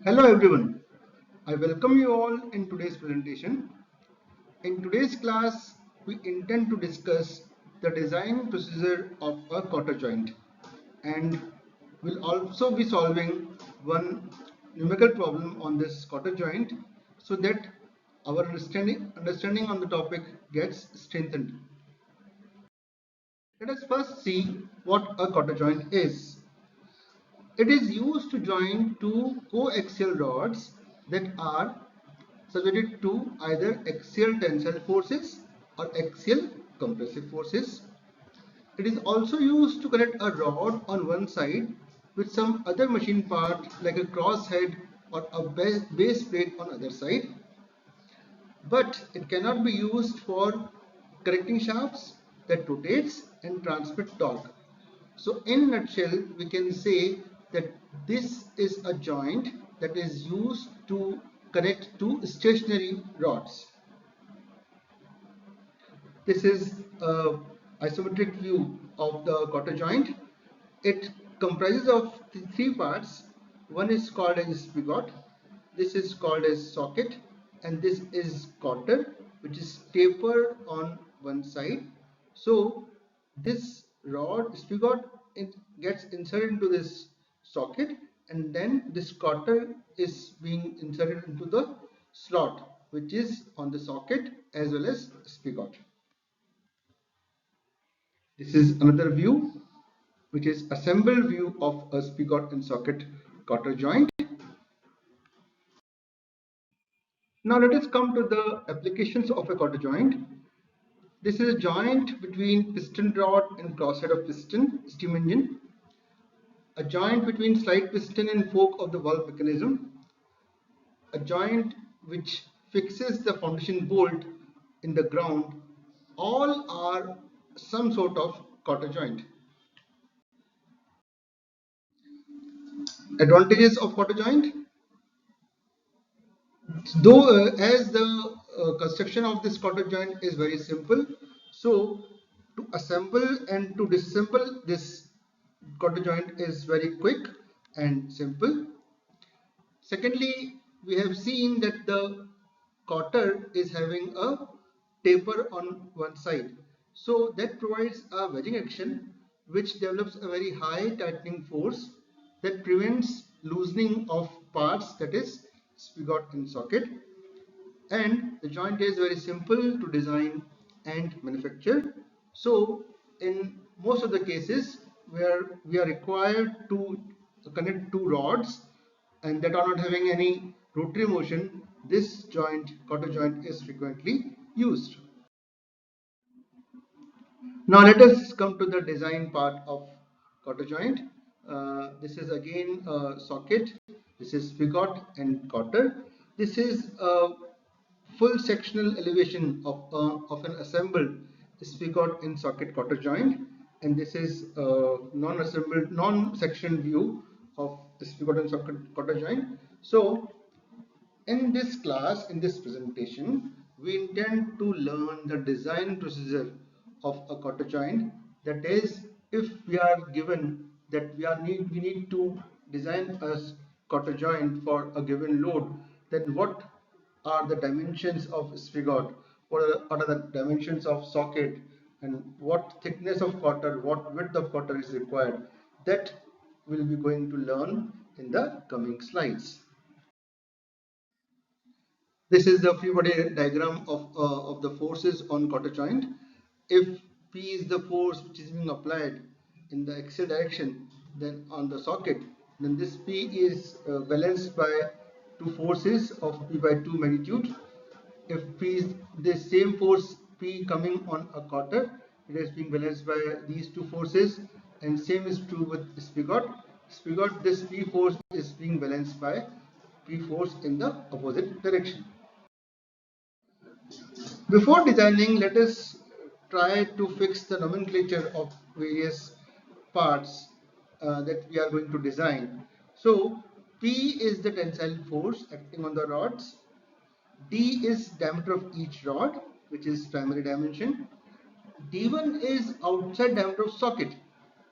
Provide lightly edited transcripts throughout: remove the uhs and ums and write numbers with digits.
Hello everyone, I welcome you all in today's presentation. In today's class, we intend to discuss the design procedure of a quarter joint and we'll also be solving one numerical problem on this quarter joint so that our understanding on the topic gets strengthened. Let us first see what a quarter joint is. It is used to join two coaxial rods that are subjected to either axial tensile forces or axial compressive forces. It is also used to connect a rod on one side with some other machine part like a cross head or a base plate on other side. But it cannot be used for connecting shafts that rotates and transmit torque. So in nutshell, we can say that this is a joint that is used to connect two stationary rods. This is a isometric view of the quarter joint. It comprises of three parts. One is called as spigot, this is called as socket, and this is quarter, which is tapered on one side. So this rod spigot gets inserted into this socket, and then this quarter is being inserted into the slot, which is on the socket as well as spigot. This is another view, which is assembled view of a spigot and socket quarter joint. Now let us come to the applications of a quarter joint. This is a joint between piston rod and crosshead of piston steam engine, a joint between slide piston and fork of the valve mechanism, a joint which fixes the foundation bolt in the ground. All are some sort of quarter joint. Advantages of quarter joint. Though as the construction of this quarter joint is very simple, so to assemble and to disassemble this quarter joint is very quick and simple. Secondly, we have seen that the quarter is having a taper on one side, so that provides a wedging action which develops a very high tightening force that prevents loosening of parts, that is spigot and socket. And the joint is very simple to design and manufacture. So in most of the cases where we are required to connect two rods and that are not having any rotary motion, this joint, quarter joint, is frequently used. Now let us come to the design part of quarter joint. This is again a socket, this is spigot and quarter. This is a full sectional elevation of an assembled spigot in socket quarter joint, and this is a non-assembled, non-section view of the spigot and socket quarter joint. So in this class, in this presentation, we intend to learn the design procedure of a quarter joint. That is, if we are given that we need to design a quarter joint for a given load, then what are the dimensions of spigot, what are the dimensions of socket, and what thickness of quarter, what width of quarter is required. That we'll be going to learn in the coming slides. This is the free body diagram of the forces on quarter joint. If P is the force which is being applied in the axial direction, then on the socket, then this P is balanced by two forces of P by 2 magnitude. If P is the same force P coming on a quarter, it is being balanced by these two forces, and same is true with spigot. Spigot, this P force is being balanced by P force in the opposite direction. Before designing, let us try to fix the nomenclature of various parts that we are going to design. So P is the tensile force acting on the rods. D is diameter of each rod, which is primary dimension. D1 is outside diameter of socket.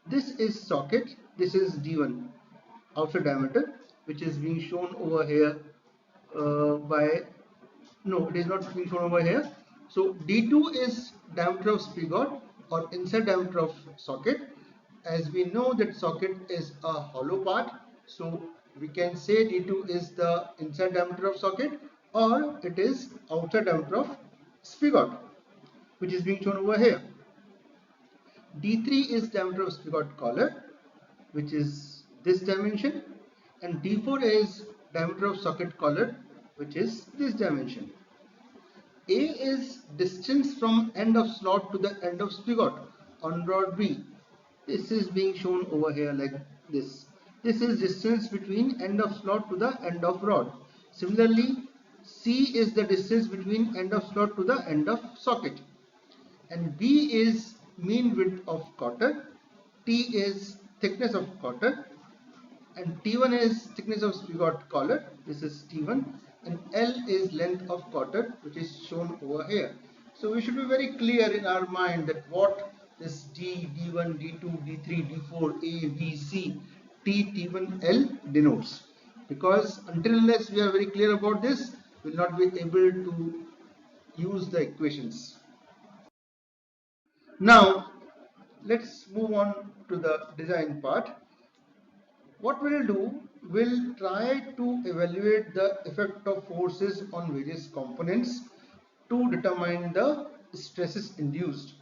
This is socket, this is D1, outside diameter. which is being shown over here by, no, it is not being shown over here. So D2 is diameter of spigot or inside diameter of socket. As we know that socket is a hollow part, so we can say D2 is the inside diameter of socket, or it is outside diameter of spigot, which is being shown over here. D3 is diameter of spigot collar, which is this dimension, and D4 is diameter of socket collar, which is this dimension. A is distance from end of slot to the end of spigot on rod B. This is being shown over here like this. This is distance between end of slot to the end of rod. Similarly, C is the distance between end of slot to the end of socket. And B is mean width of cotter, T is thickness of cotter, and T1 is thickness of spigot collar, this is T1, and L is length of cotter, which is shown over here. So we should be very clear in our mind that what this D, D1, D2, D3, D4, A, B, C, T, T1, L denotes. Because until unless we are very clear about this, we will not be able to use the equations. Now, let's move on to the design part. What we'll do, we'll try to evaluate the effect of forces on various components to determine the stresses induced.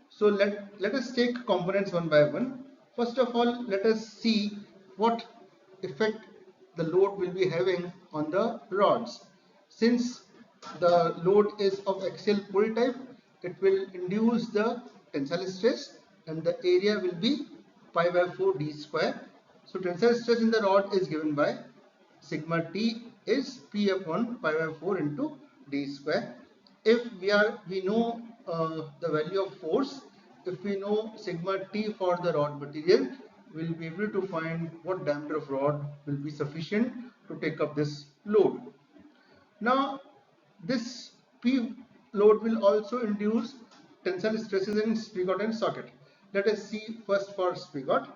So let us take components one by one. First of all, let us see what effect the load will be having on the rods. Since the load is of axial pull type, it will induce the tensile stress, and the area will be pi by 4 d square. So tensile stress in the rod is given by sigma T is P upon pi by 4 into d square. If we know the value of force, if we know sigma T for the rod material, we will be able to find what diameter of rod will be sufficient to take up this load. Now, this P load will also induce tensile stresses in spigot and socket. Let us see first for spigot.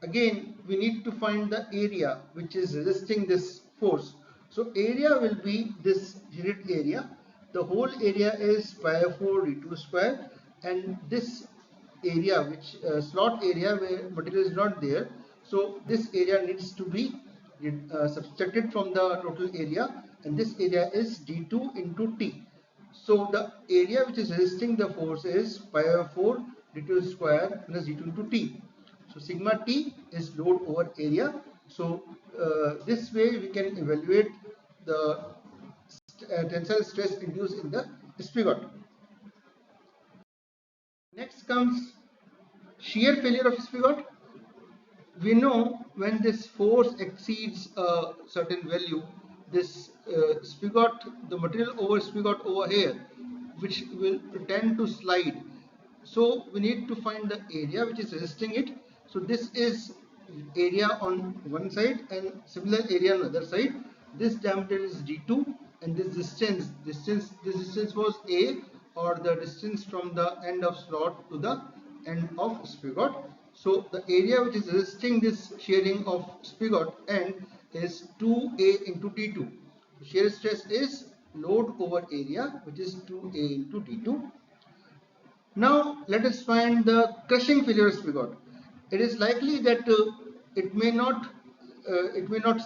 Again, we need to find the area which is resisting this force. So area will be this unit area. The whole area is pi 4 d2 square, and this area, which slot area where material is not there, so this area needs to be subtracted from the total area, and this area is d2 into t. So the area which is resisting the force is pi 4 d2 square plus d2 into t. So sigma T is load over area. So this way we can evaluate the tensile stress induced in the spigot. Next comes shear failure of spigot. We know when this force exceeds a certain value, this spigot, the material over spigot over here, which will tend to slide. So we need to find the area which is resisting it. So this is area on one side and similar area on the other side. This diameter is d2, and this distance was a, or the distance from the end of slot to the end of spigot. So the area which is resisting this shearing of spigot end is 2a into d2. Shear stress is load over area, which is 2a into d2. Now let us find the crushing failure of spigot. It is likely that it may not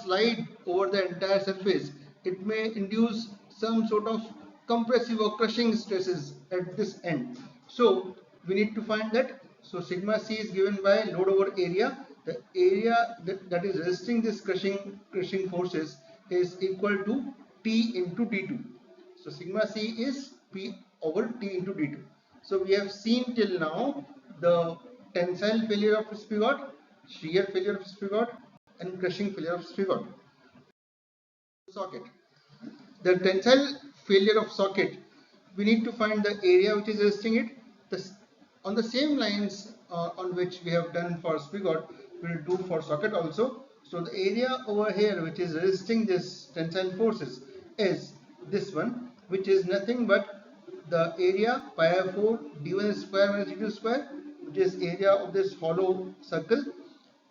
slide over the entire surface. It may induce some sort of compressive or crushing stresses at this end. So we need to find that. So sigma C is given by load over area. The area that is resisting this crushing forces is equal to T into D2. So sigma C is P over T into D2. So we have seen till now the tensile failure of spigot, shear failure of spigot, and crushing failure of spigot. Socket. The tensile failure of socket, we need to find the area which is resisting it. On the same lines on which we have done for spigot, we will do for socket also. So the area over here which is resisting this tensile forces is this one, which is nothing but the area pi 4 d1 square minus d2 square, which is area of this hollow circle,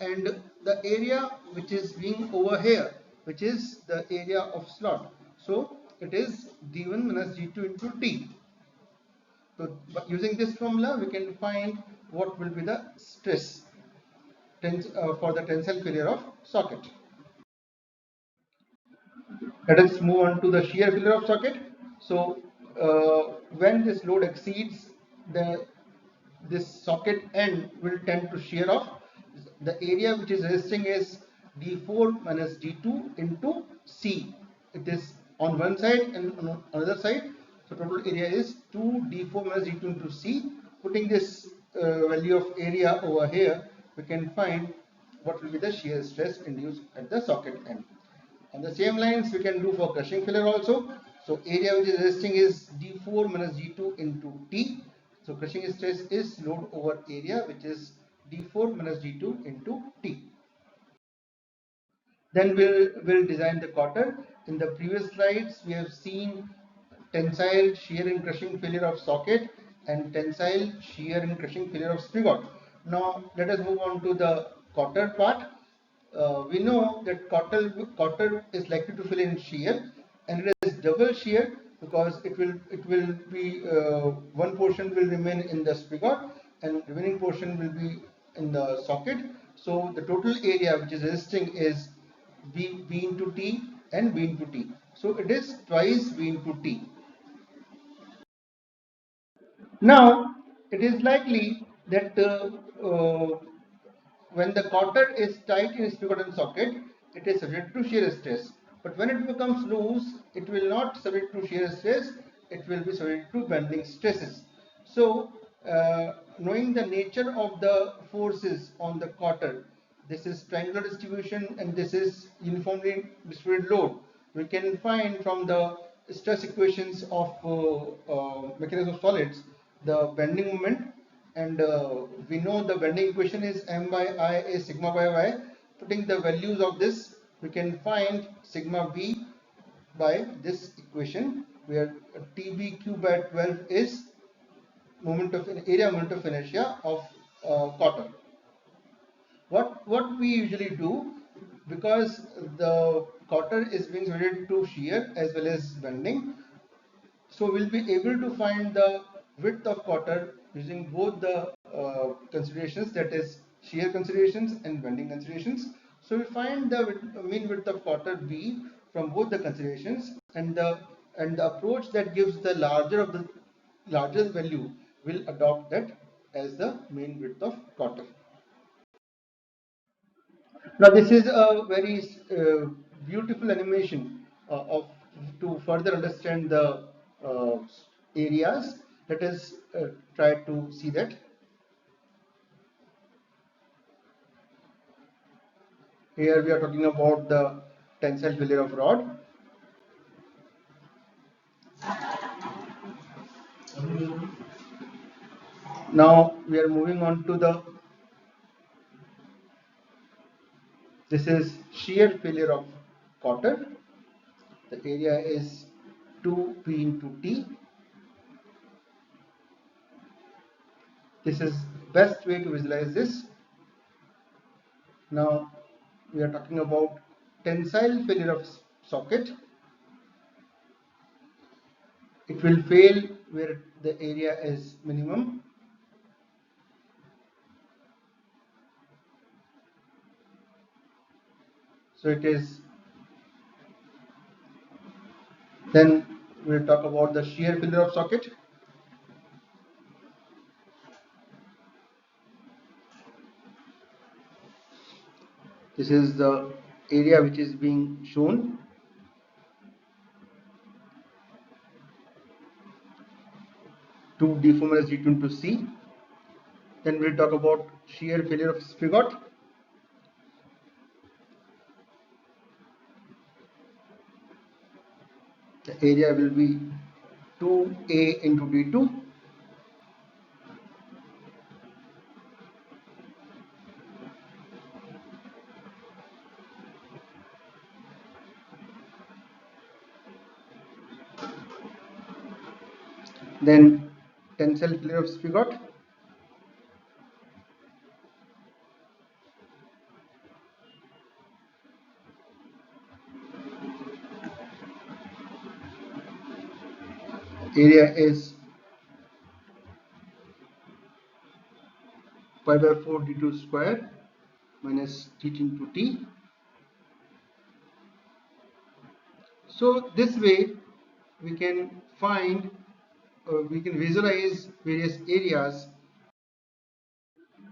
and the area which is being over here, which is the area of slot. So it is d1 minus d2 into t. So using this formula, we can find what will be the stress for the tensile failure of socket. Let us move on to the shear failure of socket. So when this load exceeds this socket end will tend to shear off. The area which is resisting is d4 minus d2 into c. It is on one side and on another side. So total area is 2 d4 minus d2 into c. Putting this value of area over here, we can find what will be the shear stress induced at the socket end. On the same lines, we can do for crushing failure also. So area which is resisting is d4 minus d2 into t. So crushing stress is load over area, which is d4 minus d2 into t. Then we'll design the cotter. In the previous slides, we have seen tensile shear and crushing failure of socket and tensile shear and crushing failure of spigot. Now let us move on to the cotter part. We know that cotter is likely to fail in shear, and it is double shear because it will be one portion will remain in the spigot and remaining portion will be in the socket. So the total area which is resisting is B into T and B into T. So it is twice B into T. Now it is likely that when the cotter is tight in spigot and socket, it is subject to shear stress. But when it becomes loose, it will not subject to shear stress, it will be subject to bending stresses. So, knowing the nature of the forces on the cotter, this is triangular distribution and this is uniformly distributed load. We can find from the stress equations of mechanics of solids the bending moment, and we know the bending equation is m by I is sigma by y. Putting the values of this, we can find sigma b by this equation, where tbq by 12 is area moment of inertia of cotter. What we usually do, because the cotter is being subjected to shear as well as bending, so we'll be able to find the width of cotter using both the considerations, that is shear considerations and bending considerations. So we find the mean width of cotter B from both the considerations, and the approach that gives the larger value will adopt that as the mean width of cotter. Now this is a very beautiful animation of to further understand the uh, areas. Let us try to see that. Here we are talking about the tensile failure of rod. Now we are moving on to this is shear failure of cotter. The area is 2P into T. This is best way to visualize this. Now we are talking about tensile failure of socket. It will fail where the area is minimum. So it is, then we'll talk about the shear failure of socket. This is the area which is being shown. To d4 minus d2 into c. Then we'll talk about shear failure of spigot. The area will be 2a into d2. Then tensile failure of spigot. area is pi by 4 d2 square minus dt into t. So this way we can find, we can visualize various areas.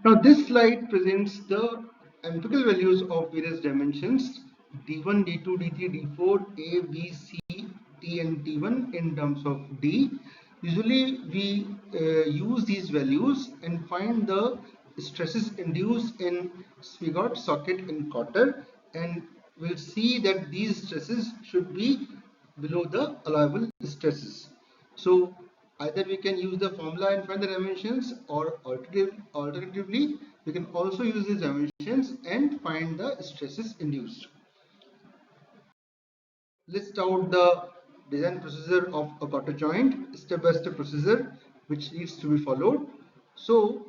Now this slide presents the empirical values of various dimensions d1, d2, d3, d4, a, b, c, t and t1 in terms of d. Usually we use these values and find the stresses induced in spigot, socket and cotter, and we'll see that these stresses should be below the allowable stresses. So either we can use the formula and find the dimensions, or alternatively we can also use these dimensions and find the stresses induced. List out the design procedure of a cotter joint, step-by-step procedure which needs to be followed. So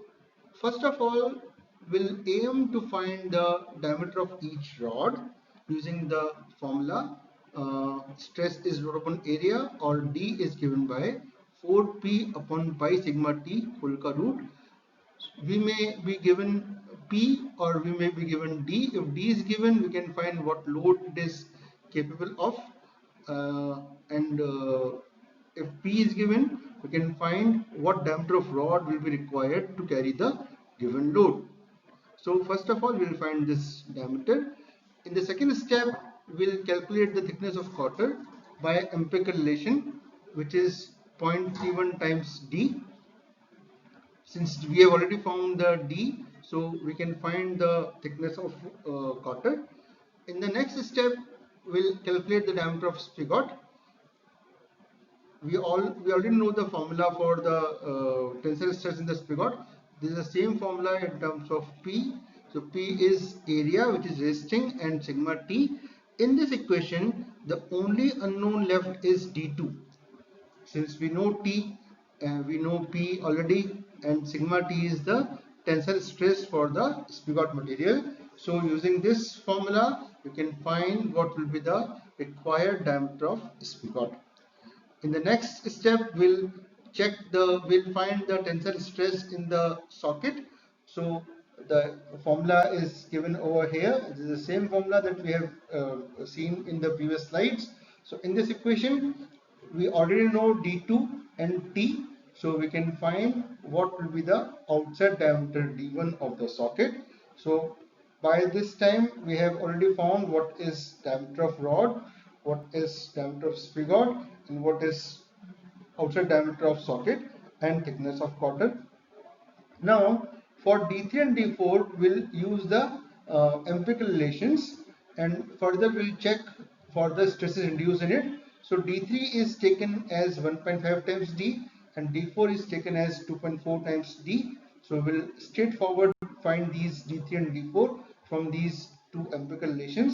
first of all, we'll aim to find the diameter of each rod using the formula. Stress is rho upon area, or D is given by 4P upon pi sigma T whole ka root. We may be given P or we may be given D. If D is given, we can find what load it is capable of, and if P is given, we can find what diameter of rod will be required to carry the given load. So first of all, we will find this diameter. In the second step, we'll calculate the thickness of cotter by empirical relation, which is 0.31 times D. Since we have already found the D, so we can find the thickness of cotter. In the next step, we'll calculate the diameter of spigot. We already know the formula for the tensile stress in the spigot. This is the same formula in terms of P. So P is area, which is resisting, and sigma T. In this equation, the only unknown left is D2. Since we know T, we know P already, and sigma T is the tensile stress for the spigot material. So using this formula, you can find what will be the required diameter of spigot. In the next step, we'll find the tensile stress in the socket. So the formula is given over here. This is the same formula that we have seen in the previous slides. So in this equation, we already know D2 and T. So we can find what will be the outside diameter D1 of the socket. So by this time, we have already found what is diameter of rod, what is diameter of spigot, and what is outside diameter of socket and thickness of cotter. Now for D3 and D4, we'll use the empirical relations, and further we'll check for the stresses induced in it. So D3 is taken as 1.5 times D and D4 is taken as 2.4 times D. So we'll straightforward find these D3 and D4 from these two empirical relations.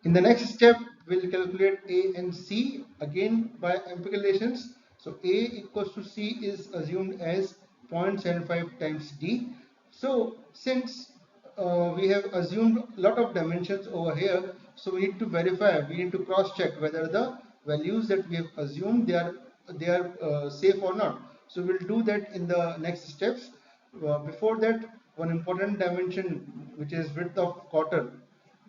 In the next step, we'll calculate A and C again by empirical relations. So A equals to C is assumed as 0.75 times D. So since we have assumed a lot of dimensions over here, so we need to verify, we need to cross check whether the values that we have assumed they are safe or not. So we'll do that in the next steps. Before that, one important dimension, which is width of cotter,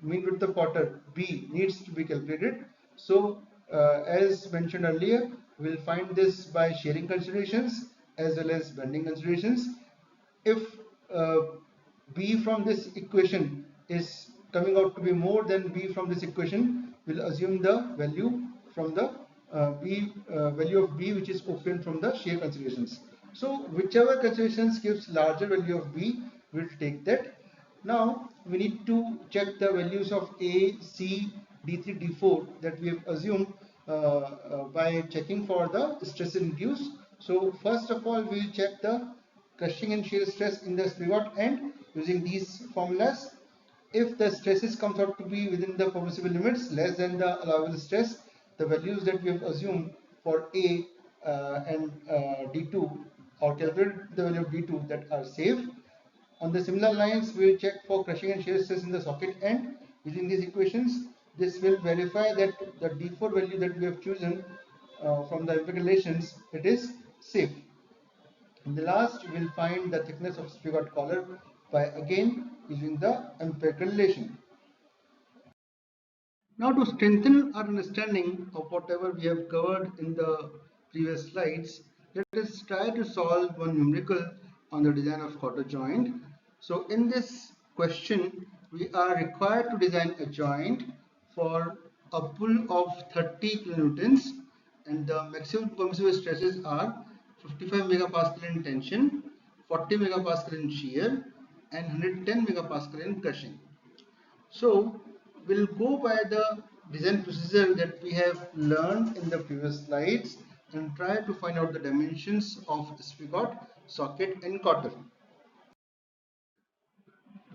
mean width of cotter B, needs to be calculated. So as mentioned earlier, we'll find this by shearing considerations as well as bending considerations. If uh, B from this equation is coming out to be more than B from this equation, we'll assume the value from the value of B, which is obtained from the shear considerations. So whichever considerations gives larger value of B, we'll take that. Now we need to check the values of A, C, D3, D4 that we have assumed by checking for the stress induced. So first of all, we will check the crushing and shear stress in the spigot end using these formulas. If the stresses comes out to be within the permissible limits, less than the allowable stress, the values that we have assumed for A and D2, or calculated the value of D2, that are safe. On the similar lines, we will check for crushing and shear stress in the socket end using these equations. This will verify that the D4 value that we have chosen from the empirical relations, it is safe. In the last, we will find the thickness of spigot collar by again using the empirical relation. Now, to strengthen our understanding of whatever we have covered in the previous slides, let us try to solve one numerical on the design of quarter joint. So in this question, we are required to design a joint for a pull of 30 kilonewtons, and the maximum permissible stresses are 55 megapascal in tension, 40 megapascal in shear, and 110 megapascal in crushing. So we'll go by the design procedure that we have learned in the previous slides and try to find out the dimensions of spigot, socket and cotter.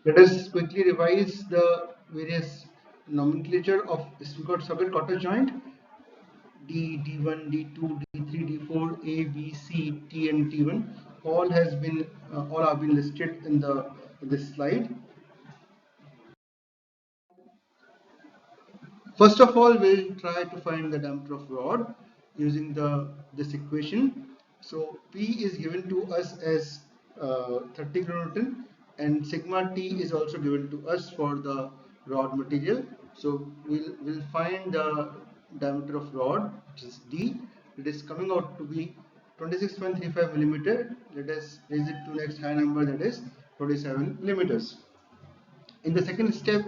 Let us quickly revise the various nomenclature of spigot, socket, cotter joint. D, D1, D2, D3, D4, A, B, C, T and T1 all have been listed in this slide. First of all, we'll try to find the diameter of rod using this equation. So P is given to us as 30 kilonewton, and sigma T is also given to us for the rod material. So we'll find the diameter of rod, which is D. It is coming out to be 26.35 millimeter. Let us raise it to next high number, that is 27 millimeters. In the second step,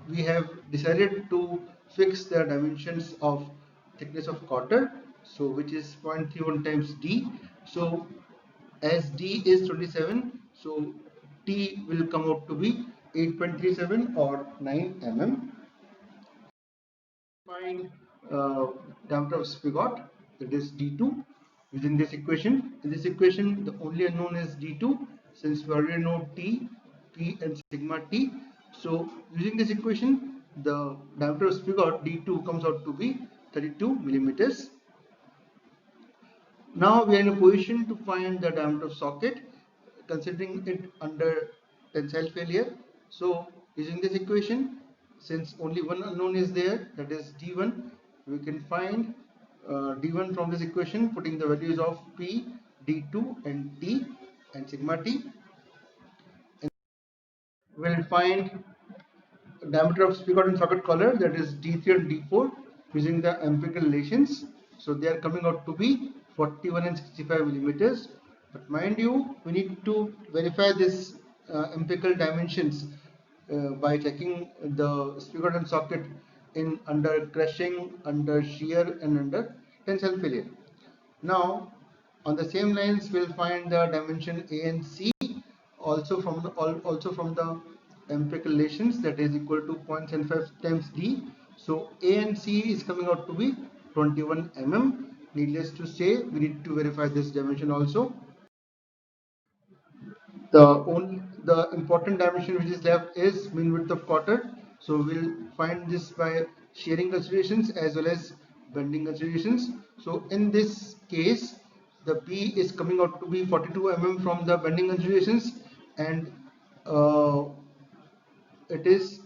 we have decided to fix the dimensions of thickness of cotter, so which is 0.31 times D. So as D is 27, so T will come out to be 8.37 or 9 mm. Find diameter of spigot, that is D2, using this equation. In this equation, the only unknown is D2, since we already know T, P and sigma T. So using this equation, the diameter of spigot D2 comes out to be 32 millimeters. Now we are in a position to find the diameter of socket, considering it under tensile failure. So using this equation, since only one unknown is there, that is D1, we can find D1 from this equation, putting the values of P, D2 and T and sigma T. And we'll find diameter of spigot and socket collar, that is D3 and D4, using the empirical relations. So they are coming out to be 41 and 65 millimeters. But mind you, we need to verify this empirical dimensions by checking the spigot and socket in under crushing, under shear and under tensile failure. Now on the same lines, we'll find the dimension A and C also from the empirical relations, that is equal to 0.75 times D. So A and C is coming out to be 21 mm. Needless to say, we need to verify this dimension also. The important dimension which is left is mean width of cotter. So we'll find this by shearing considerations as well as bending considerations. So in this case, the B is coming out to be 42 mm from the bending considerations, and uh, it is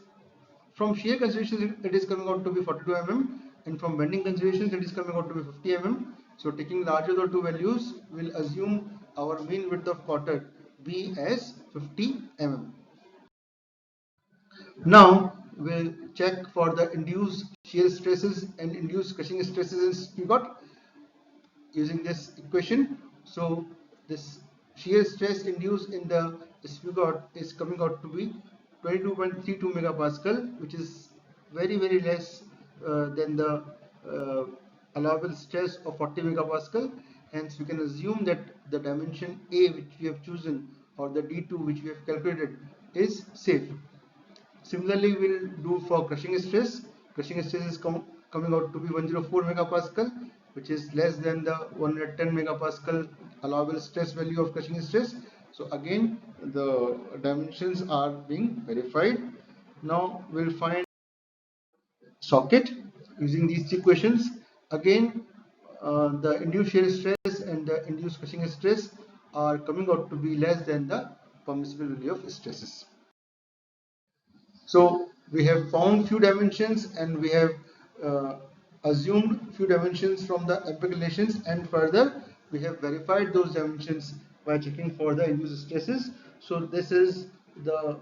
from shear considerations it is coming out to be 42 mm, and from bending considerations it is coming out to be 50 mm. So taking larger of the two values, we'll assume our mean width of cotter B as 50 mm. Now we'll check for the induced shear stresses and induced crushing stresses in spigot using this equation. So this shear stress induced in the spigot is coming out to be 22.32 megapascal, which is very less than the allowable stress of 40 megapascal. Hence we can assume that the dimension A which we have chosen, or the D2 which we have calculated, is safe. Similarly, we'll do for crushing stress. Crushing stress is coming out to be 104 megapascal, which is less than the 110 megapascal allowable stress value of crushing stress. So again, the dimensions are being verified. Now we'll find socket using these equations. Again, the induced shear stress and the induced crushing stress are coming out to be less than the permissible value of stresses. So we have found few dimensions, and we have assumed few dimensions from the empirical relations, and further we have verified those dimensions by checking for the induced stresses. So this is the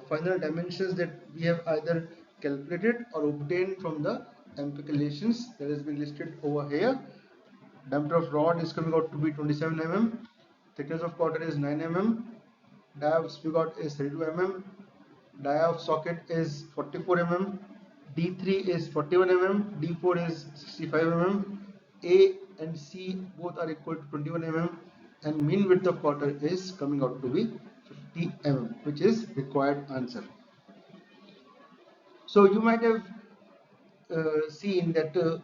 final dimensions that we have either calculated or obtained from the empirical relations that has been listed over here. Diameter of rod is coming out to be 27 mm, thickness of quarter is 9 mm, dia of spigot is 32 mm, dia of socket is 44 mm, D3 is 41 mm, D4 is 65 mm, A and C both are equal to 21 mm, and mean width of quarter is coming out to be 50 mm, which is required answer. So you might have seen that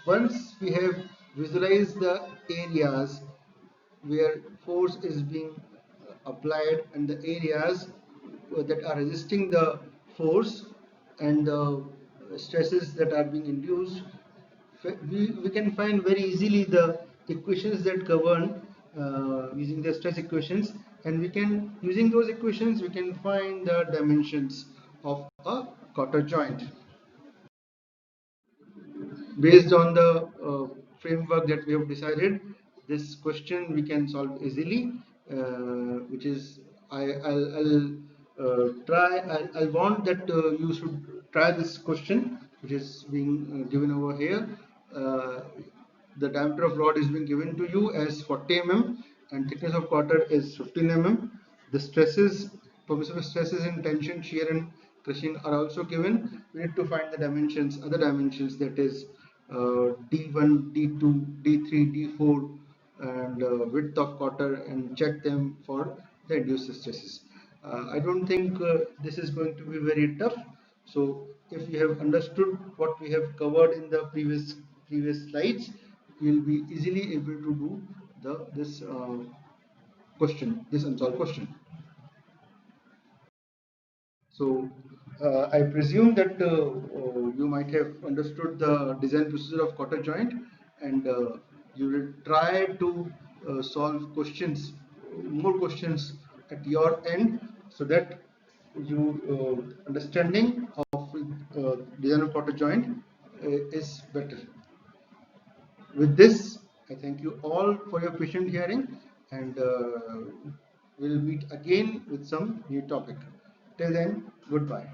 once we have visualized the areas where force is being applied and the areas that are resisting the force and the stresses that are being induced, we can find very easily the equations that govern using the stress equations, and we can, using those equations, we can find the dimensions of a quarter joint. Based on the framework that we have decided, this question we can solve easily, which is I'll try. I want that you should try this question, which is being given over here. Uh, the diameter of rod is being given to you as 40 mm and thickness of quarter is 15 mm. The stresses, permissible stresses in tension, shear and crushing are also given. We need to find the dimensions, other dimensions, that is D1, D2, D3, D4 and width of quarter, and check them for the induced stresses. I don't think this is going to be very tough. So if you have understood what we have covered in the previous slides, you will be easily able to do this question, this unsolved question. So I presume that you might have understood the design procedure of quarter joint, and you will try to solve questions, more questions at your end, so that you understanding of design of quarter joint is better. With this, I thank you all for your patient hearing, and we'll meet again with some new topic. Till then, goodbye.